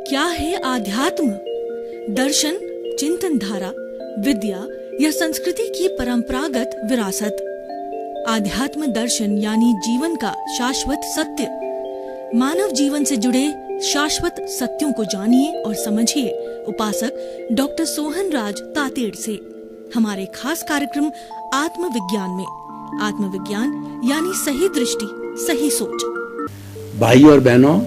क्या है आध्यात्म? दर्शन, चिंतन धारा, विद्या या संस्कृति की परंपरागत विरासत। आध्यात्म दर्शन यानी जीवन का शाश्वत सत्य। मानव जीवन से जुड़े शाश्वत सत्यों को जानिए और समझिए उपासक डॉक्टर सोहन राज तातेड़ से हमारे खास कार्यक्रम आत्मविज्ञान में। आत्मविज्ञान यानी सही दृष्टि, सही सोच। भाई और बहनों,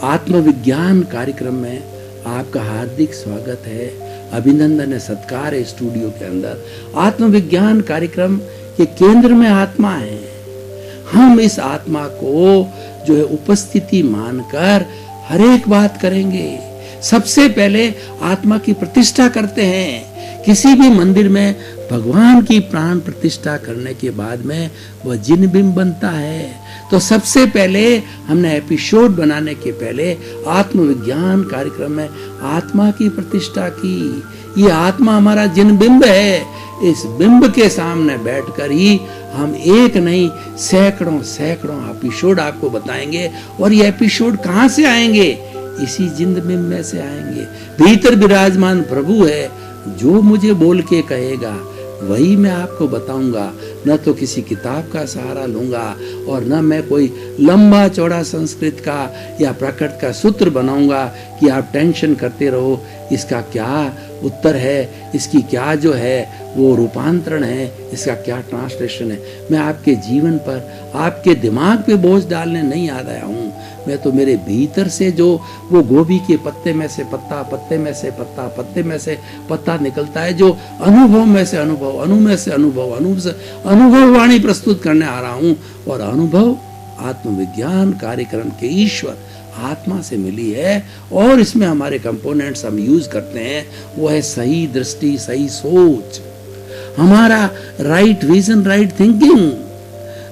आत्मविज्ञान कार्यक्रम में आपका हार्दिक स्वागत है। अभिनंदन है, सत्कार है। स्टूडियो के अंदर आत्मविज्ञान कार्यक्रम के केंद्र में आत्मा है। हम इस आत्मा को जो है उपस्थिति मानकर हर एक बात करेंगे। सबसे पहले आत्मा की प्रतिष्ठा करते हैं। किसी भी मंदिर में भगवान की प्राण प्रतिष्ठा करने के बाद में वह जिन बिंब बनता है। तो सबसे पहले हमने एपिसोड बनाने के पहले आत्मविज्ञान कार्यक्रम में आत्मा की प्रतिष्ठा की। ये आत्मा हमारा जिन बिंब है। इस बिंब के सामने बैठकर ही हम एक नहीं सैकड़ों एपिसोड आपको बताएंगे। और ये एपिसोड कहाँ से आएंगे? इसी जिन बिंब में से आएंगे। भीतर विराजमान प्रभु है, जो मुझे बोल के कहेगा वही मैं आपको बताऊंगा। न तो किसी किताब का सहारा लूंगा और न मैं कोई लंबा चौड़ा संस्कृत का या प्राकृत का सूत्र बनाऊंगा कि आप टेंशन करते रहो इसका क्या उत्तर है, इसकी क्या जो है वो रूपांतरण है, इसका क्या ट्रांसलेशन है। मैं आपके जीवन पर, आपके दिमाग पे बोझ डालने नहीं आ आया हूँ। मैं तो मेरे भीतर से जो वो गोभी के पत्ते में से पत्ता, पत्ते में से पत्ता, पत्ते में से पत्ता निकलता है, जो अनुभव में से अनुभव, अनु में से अनुभव, अनु से अनुभव वाणी प्रस्तुत करने आ रहा हूँ। और अनुभव आत्मविज्ञान कार्यक्रम के ईश्वर आत्मा से मिली है। और इसमें हमारे कंपोनेंट्स हम यूज करते हैं, वो है सही दृष्टि, सही सोच, हमारा राइट विजन, राइट थिंकिंग,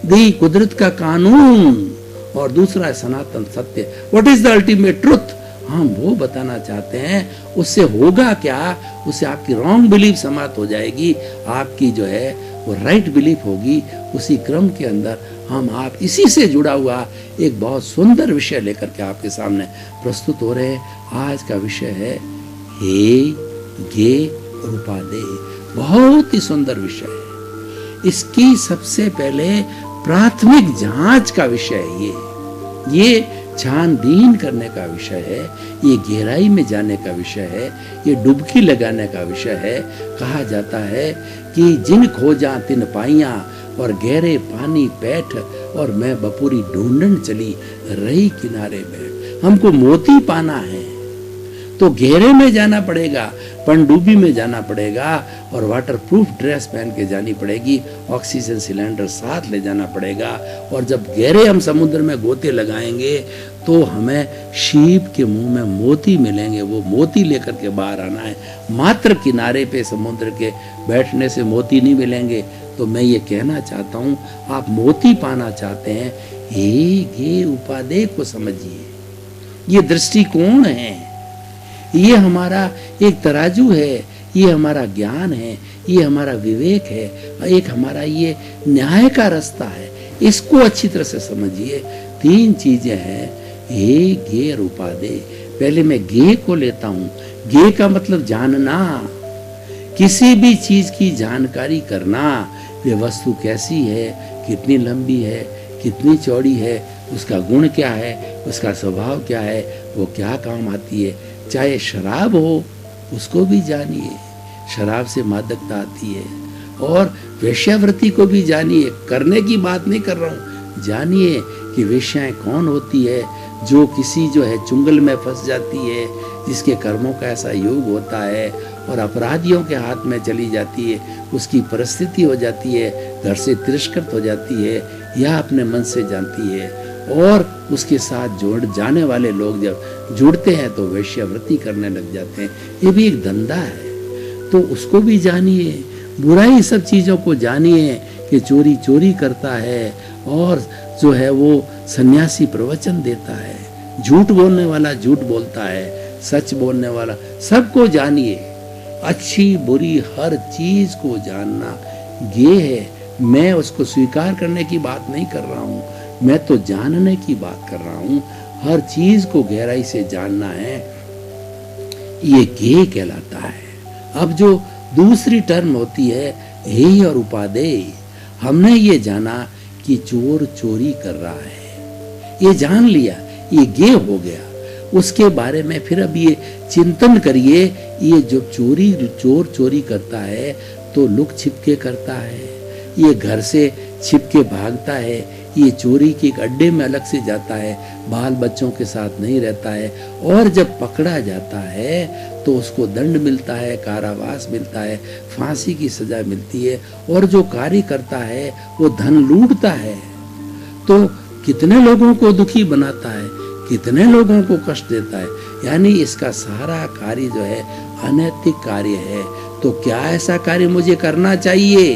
दी कुदरत का कानून, और दूसरा है सनातन सत्य। What is the ultimate truth? हम वो बताना चाहते हैं। उससे होगा क्या? उससे आपकी रॉन्ग बिलीफ समाप्त हो जाएगी, आपकी जो है वो राइट बिलीफ होगी। उसी क्रम के अंदर हम आप इसी से जुड़ा हुआ एक बहुत सुंदर विषय लेकर के आपके सामने प्रस्तुत हो रहे हैं। आज का विषय है हे गे रूपादे। बहुत ही सुंदर विषय है। इसकी सबसे पहले प्राथमिक जांच का विषय है। ये छानबीन करने का विषय है, ये गहराई में जाने का विषय है, ये डुबकी लगाने का विषय है। कहा जाता है कि जिन खोजा तिन पाइया और गहरे पानी बैठ, और मैं बपूरी ढूंढन चली रही किनारे बैठ। हमको मोती पाना है तो गहरे में जाना पड़ेगा, पनडुब्बी में जाना पड़ेगा, और वाटरप्रूफ ड्रेस पहन के जानी पड़ेगी, ऑक्सीजन सिलेंडर साथ ले जाना पड़ेगा। और जब गहरे हम समुद्र में गोते लगाएंगे तो हमें शीप के मुंह में मोती मिलेंगे। वो मोती लेकर के बाहर आना है। मात्र किनारे पे समुद्र के बैठने से मोती नहीं मिलेंगे। तो मैं ये कहना चाहता हूँ, आप मोती पाना चाहते हैं, हे गे उपादे को समझिए। ये दृष्टिकोण है, ये हमारा एक तराजू है, ये हमारा ज्ञान है, ये हमारा विवेक है, एक हमारा ये न्याय का रास्ता है। इसको अच्छी तरह से समझिए। तीन चीजें हैं, हे गे रूपादे। पहले मैं गे को लेता हूँ। गे का मतलब जानना, किसी भी चीज की जानकारी करना। ये वस्तु कैसी है, कितनी लंबी है, कितनी चौड़ी है, उसका गुण क्या है, उसका स्वभाव क्या है, वो क्या काम आती है। चाहे शराब हो, उसको भी जानिए, शराब से मादकता आती है। और वेश्यावृत्ति को भी जानिए। करने की बात नहीं कर रहा हूँ, जानिए कि वेश्याएं कौन होती है, जो किसी जो है चुंगल में फंस जाती है, जिसके कर्मों का ऐसा योग होता है और अपराधियों के हाथ में चली जाती है, उसकी परिस्थिति हो जाती है, घर से तिरस्कृत हो जाती है या अपने मन से जानती है। और उसके साथ जोड़ जाने वाले लोग जब जुड़ते हैं तो वेश्यावृत्ति करने लग जाते हैं। ये भी एक धंधा है, तो उसको भी जानिए। बुराई सब चीज़ों को जानिए कि चोरी चोरी करता है, और जो है वो सन्यासी प्रवचन देता है, झूठ बोलने वाला झूठ बोलता है, सच बोलने वाला, सबको जानिए। अच्छी बुरी हर चीज को जानना ये है। मैं उसको स्वीकार करने की बात नहीं कर रहा हूँ, मैं तो जानने की बात कर रहा हूँ। हर चीज को गहराई से जानना है, ये ज्ञेय कहलाता है। अब जो दूसरी टर्म होती है हेय और उपादेय, हमने ये जाना कि चोर चोरी कर रहा है, ये जान लिया, ये ज्ञेय हो गया। उसके बारे में फिर अब ये चिंतन करिए, ये जो चोर चोरी करता है तो लुक छिपके करता है, ये घर से छिपके भागता है, ये चोरी के एक अड्डे में अलग से जाता है, बाल बच्चों के साथ नहीं रहता है, और जब पकड़ा जाता है तो उसको दंड मिलता है, कारावास मिलता है, फांसी की सजा मिलती है, और जो कार्य करता है वो धन लूटता है, तो कितने लोगों को दुखी बनाता है, कितने लोगों को कष्ट देता है। यानी इसका सारा कार्य जो है अनैतिक कार्य है। तो क्या ऐसा कार्य मुझे करना चाहिए?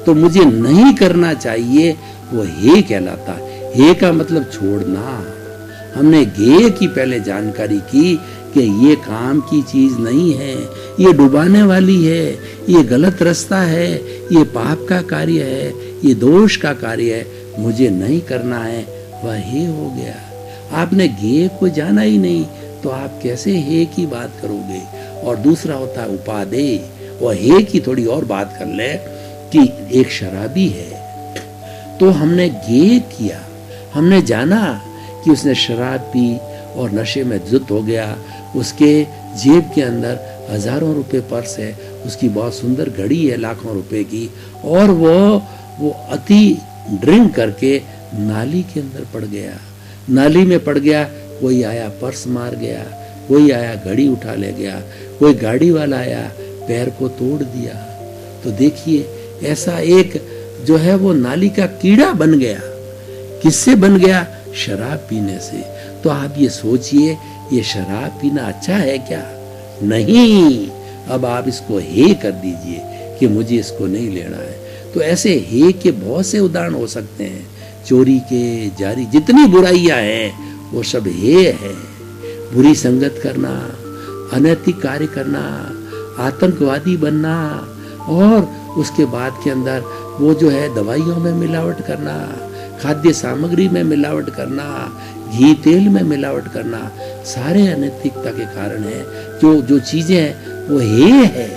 तो मुझे नहीं करना चाहिए, वो हे कहलाता है। हे का मतलब छोड़ना। हमने ज्ञेय की पहले जानकारी की कि ये काम की चीज नहीं है, ये डुबाने वाली है, ये गलत रास्ता है, ये पाप का कार्य है, ये दोष का कार्य है, मुझे नहीं करना है, वह हे हो गया। आपने ज्ञेय को जाना ही नहीं तो आप कैसे हे की बात करोगे? और दूसरा होता है उपादेय। और हे की थोड़ी और बात कर ले कि एक शराबी है, तो हमने ज्ञेय किया, हमने जाना कि उसने शराब पी और नशे में धुत हो गया, उसके जेब के अंदर हजारों रुपए पर्स है, उसकी बहुत सुंदर घड़ी है लाखों रुपए की, और वो अति ड्रिंक करके नाली के अंदर पड़ गया। नाली में पड़ गया, कोई आया पर्स मार गया, कोई आया घड़ी उठा ले गया, कोई गाड़ी वाला आया पैर को तोड़ दिया। तो देखिए ऐसा एक जो है वो नाली का कीड़ा बन गया। किससे बन गया? शराब पीने से। तो आप ये सोचिए, ये शराब पीना अच्छा है क्या? नहीं। अब आप इसको हे कर दीजिए कि मुझे इसको नहीं लेना है। तो ऐसे हे के बहुत से उदाहरण हो सकते हैं। चोरी के, जारी, जितनी बुराइयां हैं वो सब हे है। बुरी संगत करना, अनैतिक कार्य करना, आतंकवादी बनना, और उसके बाद के अंदर वो जो है दवाइयों में मिलावट करना, खाद्य सामग्री में मिलावट करना, घी तेल में मिलावट करना, सारे अनैतिकता के कारण है। जो चीजें हैं वो हे है,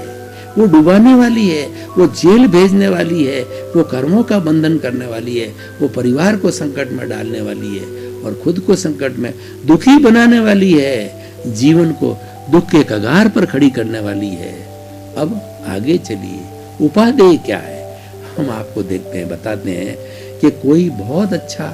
वो डुबाने वाली है, वो जेल भेजने वाली है, वो कर्मों का बंधन करने वाली है, वो परिवार को संकट में डालने वाली है और खुद को संकट में दुखी बनाने वाली है, जीवन को दुख के कगार पर खड़ी करने वाली है। अब आगे चलिए, उपादेय क्या है? हम आपको देखते हैं, बताते हैं कि कोई बहुत अच्छा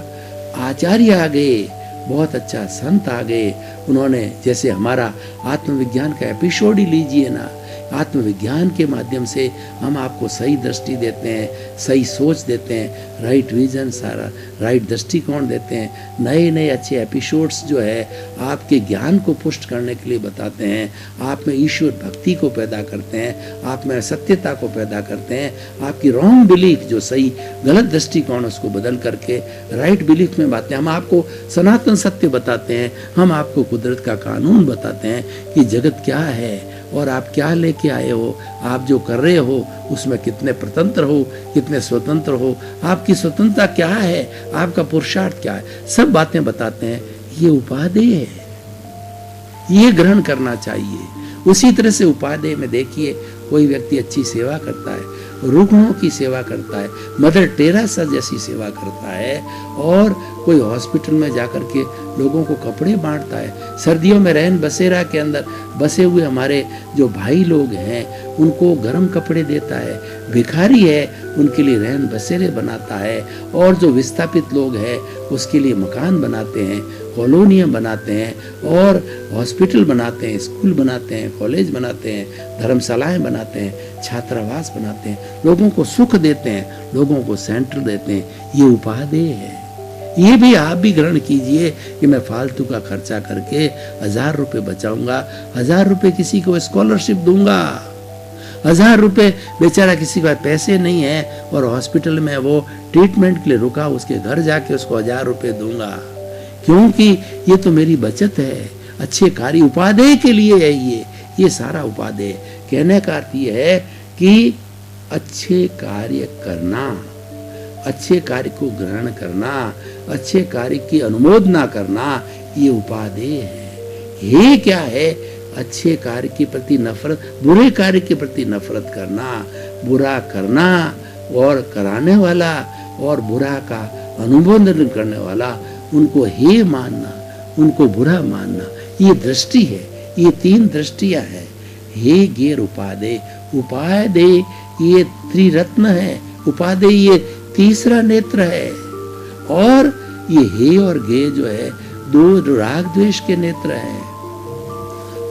आचार्य आ गए, बहुत अच्छा संत आ गए। उन्होंने, जैसे हमारा आत्मविज्ञान का एपिसोड ही लीजिए ना, आत्मविज्ञान के माध्यम से हम आपको सही दृष्टि देते हैं, सही सोच देते हैं, राइट विजन, सारा राइट दृष्टिकोण देते हैं। नए नए अच्छे एपिसोड्स जो है आपके ज्ञान को पुष्ट करने के लिए बताते हैं, आप में ईश्वर भक्ति को पैदा करते हैं, आप में सत्यता को पैदा करते हैं, आपकी रॉन्ग बिलीफ जो सही गलत दृष्टिकोण उसको बदल करके राइट बिलीफ में बातें, हम आपको सनातन सत्य बताते हैं, हम आपको कुदरत का कानून बताते हैं कि जगत क्या है और आप क्या लेके आए हो, आप जो कर रहे हो उसमें कितने प्रतंत्र हो, कितने स्वतंत्र हो, आपकी स्वतंत्रता क्या है, आपका पुरुषार्थ क्या है, सब बातें बताते हैं। ये उपादेय है, ये ग्रहण करना चाहिए। उसी तरह से उपादेय में देखिए, कोई व्यक्ति अच्छी सेवा करता है, रुग्णों की सेवा करता है, मदर टेरेसा जैसी सेवा करता है, और कोई हॉस्पिटल में जाकर के लोगों को कपड़े बांटता है, सर्दियों में रैन बसेरा के अंदर बसे हुए हमारे जो भाई लोग हैं उनको गर्म कपड़े देता है, भिखारी है उनके लिए रैन बसेरे बनाता है, और जो विस्थापित लोग हैं उसके लिए मकान बनाते हैं, कॉलोनियाँ बनाते हैं, और हॉस्पिटल बनाते हैं, स्कूल बनाते हैं, कॉलेज बनाते हैं, धर्मशालाएं बनाते हैं, छात्रावास बनाते हैं, लोगों को सुख देते हैं, लोगों को सेंटर देते हैं। ये उपादेय है। ये भी आप भी ग्रहण कीजिए कि मैं फालतू का खर्चा करके 1000 रुपए बचाऊंगा, 1000 रुपए किसी को स्कॉलरशिप दूंगा, 1000 रुपए बेचारा किसी का पैसे नहीं है और हॉस्पिटल में वो ट्रीटमेंट के लिए रुका, उसके घर जाके उसको 1000 रुपए दूंगा, क्योंकि ये तो मेरी बचत है, अच्छे कार्य उपादेय के लिए है। ये सारा उपादेय। कहने का अर्थ ये है कि अच्छे कार्य करना, अच्छे कार्य को ग्रहण करना, अच्छे कार्य की अनुमोदना करना, ये उपादेय है। हे क्या है? अच्छे कार्य के प्रति नफरत, बुरे कार्य के प्रति नफरत करना, बुरा करना और कराने वाला और बुरा का अनुमोदन करने वाला, उनको हे मानना, उनको बुरा मानना, ये दृष्टि है। ये 3 दृष्टियां है। हे गेर उपादेय, उपादेय ये त्रिरत्न है, उपादेय ये तीसरा नेत्र है। और ये हे और गे जो है 2 राग द्वेष के नेत्र हैं।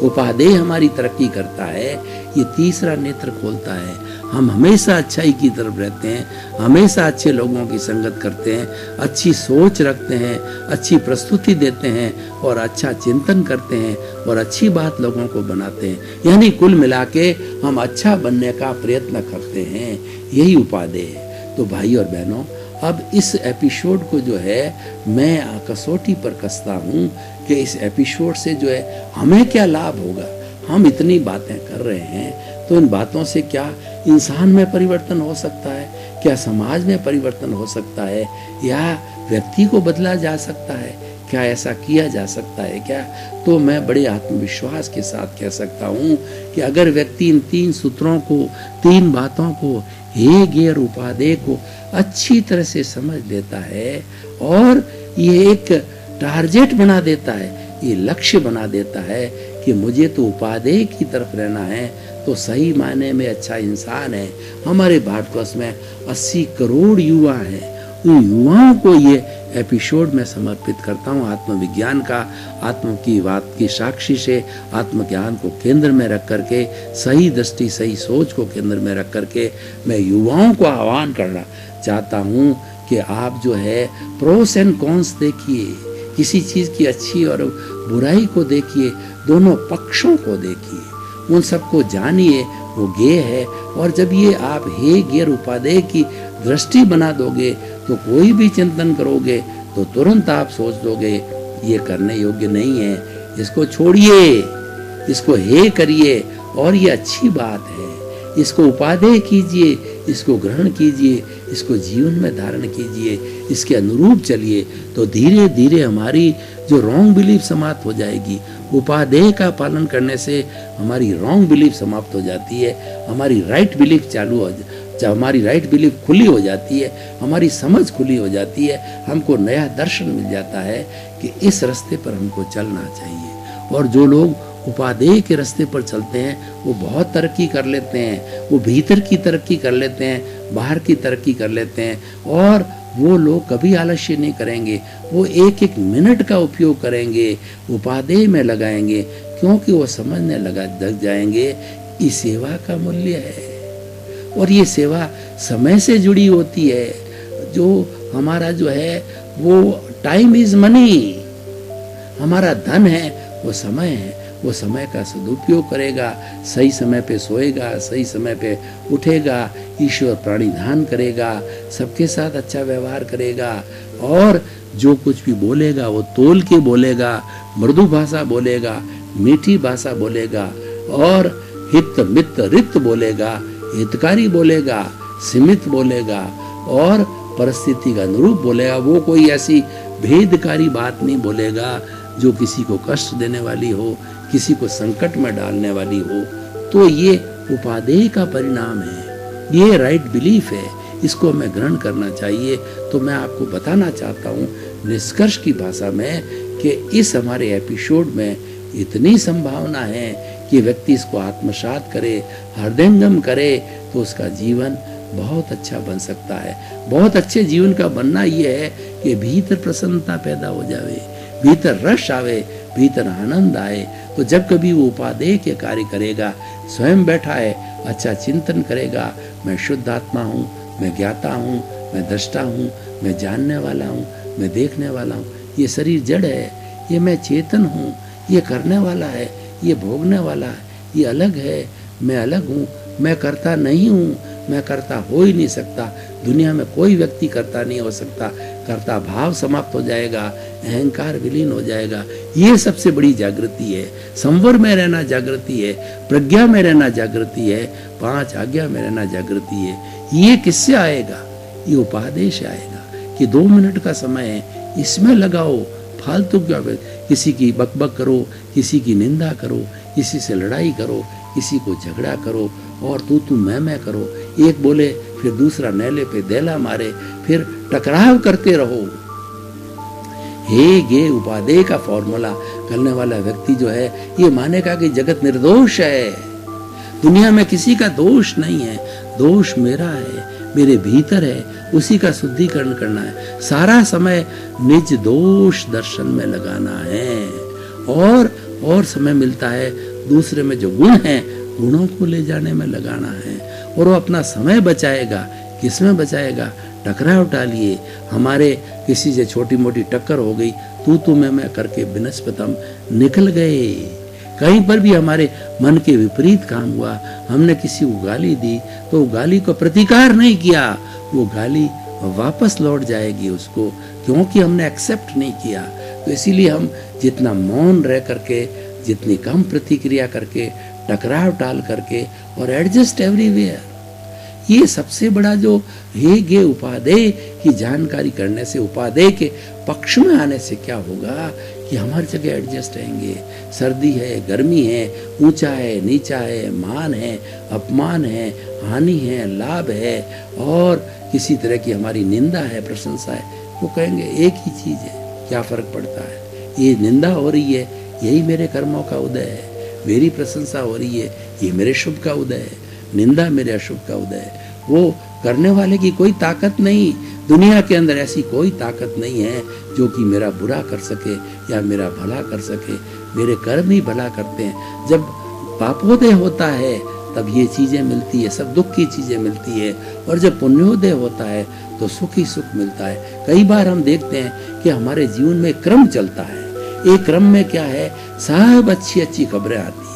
उपादेय हमारी तरक्की करता है, ये तीसरा नेत्र खोलता है। हम हमेशा अच्छाई की तरफ रहते हैं, हमेशा अच्छे लोगों की संगत करते हैं, अच्छी सोच रखते हैं, अच्छी प्रस्तुति देते हैं और अच्छा चिंतन करते हैं और अच्छी बात लोगों को बनाते हैं। यानी कुल मिला के हम अच्छा बनने का प्रयत्न करते हैं, यही उपादेय है। तो भाई और बहनों, अब इस एपिसोड को जो है मैं कसौटी पर कसता हूँ कि इस एपिसोड से जो है हमें क्या लाभ होगा। हम इतनी बातें कर रहे हैं तो इन बातों से क्या इंसान में परिवर्तन हो सकता है, क्या समाज में परिवर्तन हो सकता है, या व्यक्ति को बदला जा सकता है, क्या ऐसा किया जा सकता है क्या? तो मैं बड़े आत्मविश्वास के साथ कह सकता हूँ कि अगर व्यक्ति इन 3 सूत्रों को, 3 बातों को, हे गेर उपादेय को अच्छी तरह से समझ लेता है और ये एक टारगेट बना देता है, ये लक्ष्य बना देता है कि मुझे तो उपादेय की तरफ रहना है, तो सही मायने में अच्छा इंसान है। हमारे भारतवर्ष में 80 करोड़ युवा हैं। उन युवाओं को ये एपिसोड में समर्पित करता हूँ, आत्मविज्ञान का, आत्म की बात की साक्षी से आत्मज्ञान को केंद्र में रख करके, सही दृष्टि, सही सोच को केंद्र में रख करके मैं युवाओं को आह्वान करना चाहता हूँ कि आप जो है प्रोस एंड कॉन्स देखिए, किसी चीज़ की अच्छी और बुराई को देखिए, दोनों पक्षों को देखिए, उन सबको जानिए, वो गे है। और जब ये आप हे गेर उपादेय की दृष्टि बना दोगे तो कोई भी चिंतन करोगे तो तुरंत आप सोच दोगे ये करने योग्य नहीं है, इसको छोड़िए, इसको हे करिए और ये अच्छी बात है, इसको उपादेय कीजिए, इसको ग्रहण कीजिए, इसको जीवन में धारण कीजिए, इसके अनुरूप चलिए। तो धीरे धीरे हमारी जो रॉन्ग बिलीफ समाप्त हो जाएगी। उपादेय का पालन करने से हमारी रॉन्ग बिलीफ समाप्त हो जाती है, हमारी राइट बिलीफ चालू हो जब हमारी राइट बिलीफ खुली हो जाती है, हमारी समझ खुली हो जाती है, हमको नया दर्शन मिल जाता है कि इस रास्ते पर हमको चलना चाहिए। और जो लोग उपादेय के रास्ते पर चलते हैं वो बहुत तरक्की कर लेते हैं, वो भीतर की तरक्की कर लेते हैं, बाहर की तरक्की कर लेते हैं। और वो लोग कभी आलस्य नहीं करेंगे, वो एक एक मिनट का उपयोग करेंगे, उपादेय में लगाएंगे, क्योंकि वो समझने लग जाएंगे इस सेवा का मूल्य है। और ये सेवा समय से जुड़ी होती है। जो हमारा जो है वो टाइम इज मनी, हमारा धन है वो समय है, वो समय का सदुपयोग करेगा, सही समय पे सोएगा, सही समय पे उठेगा, ईश्वर प्राणिधान करेगा, सबके साथ अच्छा व्यवहार करेगा और जो कुछ भी बोलेगा वो तोल के बोलेगा, मृदु भाषा बोलेगा, मीठी भाषा बोलेगा और हित मित रित बोलेगा, हितकारी बोलेगा, सीमित बोलेगा और परिस्थिति का अनुरूप बोलेगा। वो कोई ऐसी भेदकारी बात नहीं बोलेगा जो किसी को कष्ट देने वाली हो, किसी को संकट में डालने वाली हो। तो ये उपादेय का परिणाम है, ये राइट बिलीफ है, इसको हमें ग्रहण करना चाहिए। तो मैं आपको बताना चाहता हूँ निष्कर्ष की भाषा में कि इस हमारे एपिसोड में इतनी संभावना है कि व्यक्ति इसको आत्मसात करे, हृदयंगम करे, तो उसका जीवन बहुत अच्छा बन सकता है। बहुत अच्छे जीवन का बनना ये है कि भीतर प्रसन्नता पैदा हो जावे, भीतर रस आवे, भीतर आनंद आए। तो जब कभी वो उपादेय के कार्य करेगा, स्वयं बैठा है, अच्छा चिंतन करेगा, मैं शुद्ध आत्मा हूँ, मैं ज्ञाता हूँ, मैं दृष्टा हूँ, मैं जानने वाला हूँ, मैं देखने वाला हूँ, ये शरीर जड़ है, ये मैं चेतन हूँ, ये करने वाला है, ये भोगने वाला है, ये अलग है, मैं अलग हूँ, मैं करता नहीं हूँ, मैं करता हो ही नहीं सकता। दुनिया में कोई व्यक्ति करता नहीं हो सकता, करता भाव समाप्त हो जाएगा, अहंकार विलीन हो जाएगा। ये सबसे बड़ी जागृति है। संवर में रहना जागृति है, प्रज्ञा में रहना जागृति है, 5 आज्ञा में रहना जागृति है। ये किससे आएगा? ये उपादेय से आएगा कि 2 मिनट का समय है, इसमें लगाओ, फालतू क्या, किसी की बकबक करो, किसी की निंदा करो, किसी से लड़ाई करो, किसी को झगड़ा करो और तू मैं करो, एक बोले फिर दूसरा नेले पे देला मारे, फिर टकराव करते रहो। हे गे उपादेय का फॉर्मूला करने वाला व्यक्ति जो है ये मानेगा कि जगत निर्दोष है, दुनिया में किसी का दोष नहीं है, दोष मेरा है, मेरे भीतर है, उसी का शुद्धिकरण करना है। सारा समय निज दोष दर्शन में लगाना है और समय मिलता है दूसरे में जो गुण है गुणों को ले जाने में लगाना है। और वो अपना समय बचाएगा, किसमें बचाएगा? टकराव टालिए। हमारे किसी से छोटी मोटी टक्कर हो गई, तू मैं करके बिनस्पतम निकल गए। कहीं पर भी हमारे मन के विपरीत काम हुआ, हमने किसी को गाली दी तो गाली को प्रतिकार नहीं किया, वो गाली वापस लौट जाएगी उसको, क्योंकि हमने एक्सेप्ट नहीं किया। तो इसीलिए हम जितना मौन रह करके, जितनी कम प्रतिक्रिया करके, टकराव टाल करके और एडजस्ट एवरीवेयर, ये सबसे बड़ा जो हे गे उपादेय की जानकारी करने से, उपादेय के पक्ष में आने से क्या होगा कि हमारी जगह एडजस्ट रहेंगे। सर्दी है, गर्मी है, ऊंचा है, नीचा है, मान है, अपमान है, हानि है, लाभ है और किसी तरह की हमारी निंदा है, प्रशंसा है, वो कहेंगे एक ही चीज है, क्या फर्क पड़ता है? ये निंदा हो रही है, यही मेरे कर्मों का उदय है। मेरी प्रशंसा हो रही है, ये मेरे शुभ का उदय है। निंदा मेरे अशुभ का उदय है। वो करने वाले की कोई ताकत नहीं, दुनिया के अंदर ऐसी कोई ताकत नहीं है जो कि मेरा बुरा कर सके या मेरा भला कर सके। मेरे कर्म ही भला करते हैं। जब पापोदय होता है तब ये चीजें मिलती है, सब दुख की चीजें मिलती है, और जब पुण्योदय होता है तो सुख ही सुख मिलता है। कई बार हम देखते हैं कि हमारे जीवन में क्रम चलता है। एक क्रम में क्या है, सब अच्छी अच्छी खबरें आती है,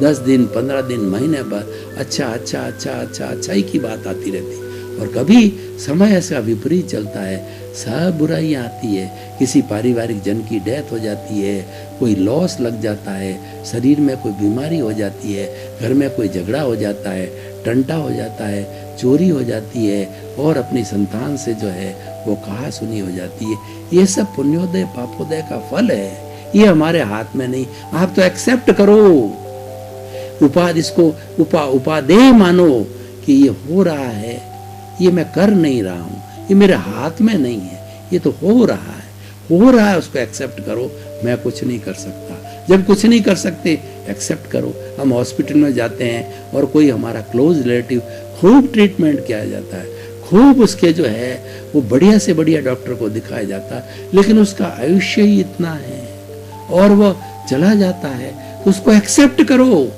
10 दिन 15 दिन महीने बाद अच्छाई की बात आती रहती है। और कभी समय ऐसा विपरीत चलता है, सब बुराइयां आती है। किसी पारिवारिक जन की डेथ हो जाती है, कोई लॉस लग जाता है, शरीर में कोई बीमारी हो जाती है, घर में कोई झगड़ा हो जाता है, टंटा हो जाता है, चोरी हो जाती है और अपनी संतान से जो है वो कहा सुनी हो जाती है। ये सब पुण्योदय पापोदय का फल है, ये हमारे हाथ में नहीं। आप तो एक्सेप्ट करो, इसको उपादेय मानो कि ये हो रहा है, ये मैं कर नहीं रहा हूँ, ये मेरे हाथ में नहीं है, ये तो हो रहा है, उसको एक्सेप्ट करो। मैं कुछ नहीं कर सकता। जब कुछ नहीं कर सकते, एक्सेप्ट करो। हम हॉस्पिटल में जाते हैं और कोई हमारा क्लोज रिलेटिव, खूब ट्रीटमेंट किया जाता है, खूब उसके जो है वो बढ़िया से बढ़िया डॉक्टर को दिखाया जाता है, लेकिन उसका आयुष्य ही इतना है और वो चला जाता है, तो उसको एक्सेप्ट करो।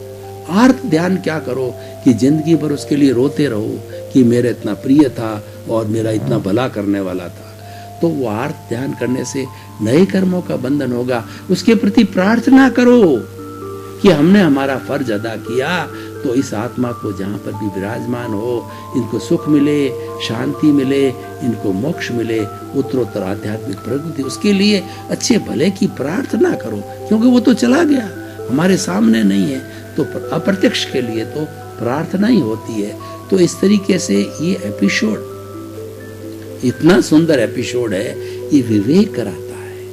आर्त ध्यान क्या करो कि जिंदगी भर उसके लिए रोते रहो कि मेरा इतना प्रिय था और मेरा इतना भला करने वाला था। तो वो आर्त ध्यान करने से नए कर्मों का बंधन होगा। उसके प्रति प्रार्थना करो कि हमने हमारा फर्ज अदा किया, तो इस आत्मा को जहाँ पर भी विराजमान हो, इनको सुख मिले, शांति मिले, इनको मोक्ष मिले, उत्तरोत्तर आध्यात्मिक प्रगति, उसके लिए अच्छे भले की प्रार्थना करो, क्योंकि वो तो चला गया, हमारे सामने नहीं है। तो अप्रत्यक्ष के लिए तो प्रार्थना ही होती है। तो इस तरीके से ये एपिसोड इतना सुंदर एपिसोड है, ये विवेक कराता है,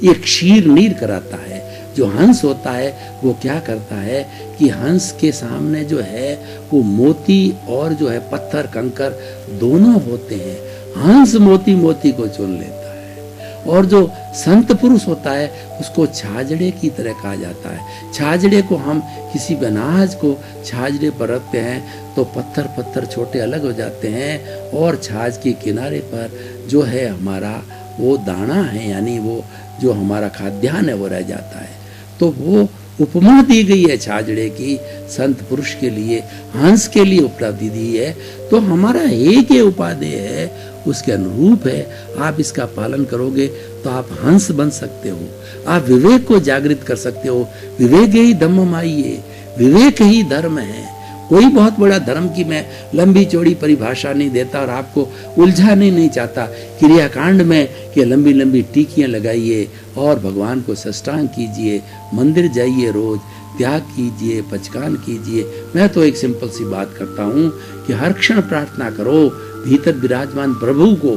ये क्षीर नीर कराता है। जो हंस होता है वो क्या करता है कि हंस के सामने जो है वो मोती और जो है पत्थर कंकर दोनों होते हैं। हंस मोती मोती को चुन लेता है, और जो संत पुरुष होता है उसको छाजड़े की तरह कहा जाता है। छाजड़े को हम किसी अनाज को छाजड़े पर रखते हैं तो पत्थर पत्थर छोटे अलग हो जाते हैं, और छाछ के किनारे पर जो है हमारा वो दाना है, यानी वो जो हमारा खाद्यान्न है वो रह जाता है। तो वो उपमा दी गई है छाजड़े की, संत पुरुष के लिए, हंस के लिए उपलब्धि दी है। तो हमारा एक ही उपादेय है, उसके अनुरूप है। आप इसका पालन करोगे तो आप हंस बन सकते हो, आप विवेक को जागृत कर सकते हो। विवेक ही धम्ममाई, विवेक ही धर्म है। कोई बहुत बड़ा धर्म की मैं लंबी चौड़ी परिभाषा नहीं देता और आपको उलझाने नहीं चाहता। क्रियाकांड में कि लंबी लंबी टीकियां लगाइए और भगवान को साष्टांग कीजिए, मंदिर जाइए, रोज त्याग कीजिए, पचकान कीजिए। मैं तो एक सिंपल सी बात करता हूँ कि हर क्षण प्रार्थना करो भीतर विराजमान प्रभु को,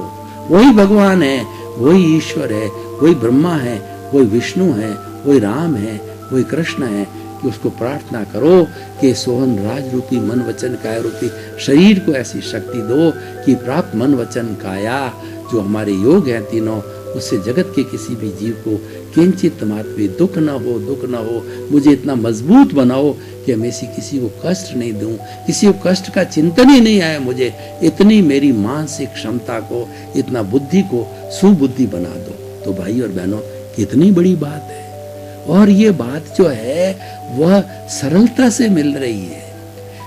वही भगवान है, वही ईश्वर है, वही ब्रह्मा है, वही विष्णु है, वही राम है, वही कृष्ण है, कि उसको प्रार्थना करो कि सोहन राज रूपी मन वचन काया रूपी शरीर को ऐसी शक्ति दो कि प्राप्त मन वचन काया जो हमारे योग हैं तीनों, उससे जगत के किसी भी जीव को किंचित मात्र भी दुख न हो। मुझे इतना मजबूत बनाओ कि मैं किसी को कष्ट नहीं दूं, किसी को कष्ट का चिंतन ही नहीं आया मुझे। इतनी मेरी मानसिक क्षमता को, इतना बुद्धि को सुबुद्धि बना दो। तो भाई और बहनों, कितनी बड़ी बात है। और ये बात जो है वह सरलता से मिल रही है,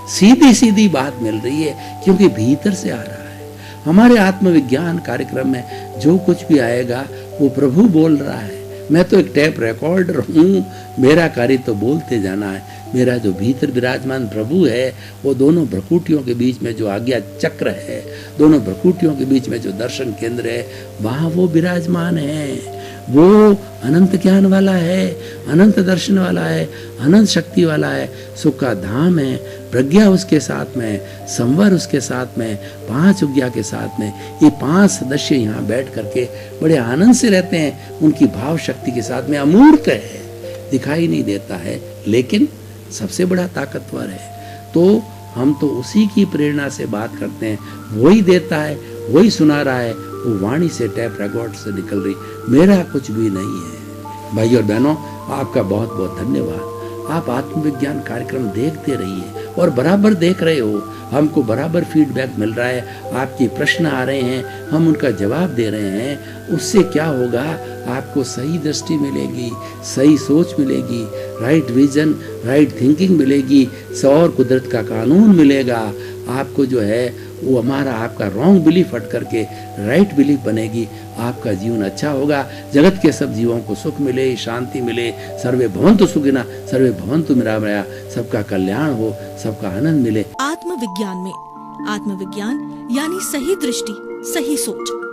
सीधी सीधी बात मिल रही है, क्योंकि भीतर से आ रहा है। हमारे आत्मविज्ञान कार्यक्रम में जो कुछ भी आएगा वो प्रभु बोल रहा है। मैं तो एक टेप रिकॉर्डर हूँ, मेरा कार्य तो बोलते जाना है। मेरा जो भीतर विराजमान प्रभु है, वो दोनों भ्रकुटियों के बीच में जो आज्ञा चक्र है, दोनों भ्रकुटियों के बीच में जो दर्शन केंद्र है, वहाँ वो विराजमान है। वो अनंत ज्ञान वाला है, अनंत दर्शन वाला है, अनंत शक्ति वाला है, सुख का धाम है, प्रज्ञा उसके साथ में, संवर उसके साथ में, 5 उज्ञा के साथ में। ये 5 सदस्य यहाँ बैठ करके बड़े आनंद से रहते हैं, उनकी भाव शक्ति के साथ में। अमूर्त है, दिखाई नहीं देता है, लेकिन सबसे बड़ा ताकतवर है। तो हम तो उसी की प्रेरणा से बात करते हैं, वही देता है, वही सुना रहा है, वो वाणी से टैप रिकॉर्ड से निकल रही, मेरा कुछ भी नहीं है। भाई और बहनों, आपका बहुत बहुत धन्यवाद। आप आत्मविज्ञान कार्यक्रम देखते रहिए और बराबर देख रहे हो, हमको बराबर फीडबैक मिल रहा है, आपके प्रश्न आ रहे हैं, हम उनका जवाब दे रहे हैं। उससे क्या होगा, आपको सही दृष्टि मिलेगी, सही सोच मिलेगी, राइट विजन, राइट थिंकिंग मिलेगी, सौर कुदरत का कानून मिलेगा। आपको जो है वो हमारा आपका रॉन्ग बिलीफ हट करके राइट बिलीफ बनेगी। आपका जीवन अच्छा होगा, जगत के सब जीवों को सुख मिले, शांति मिले। सर्वे भवन्तु सुखिनः, सर्वे भवन्तु निरामया। सबका कल्याण हो, सबका आनंद मिले। आत्मविज्ञान में आत्मविज्ञान यानी सही दृष्टि, सही सोच।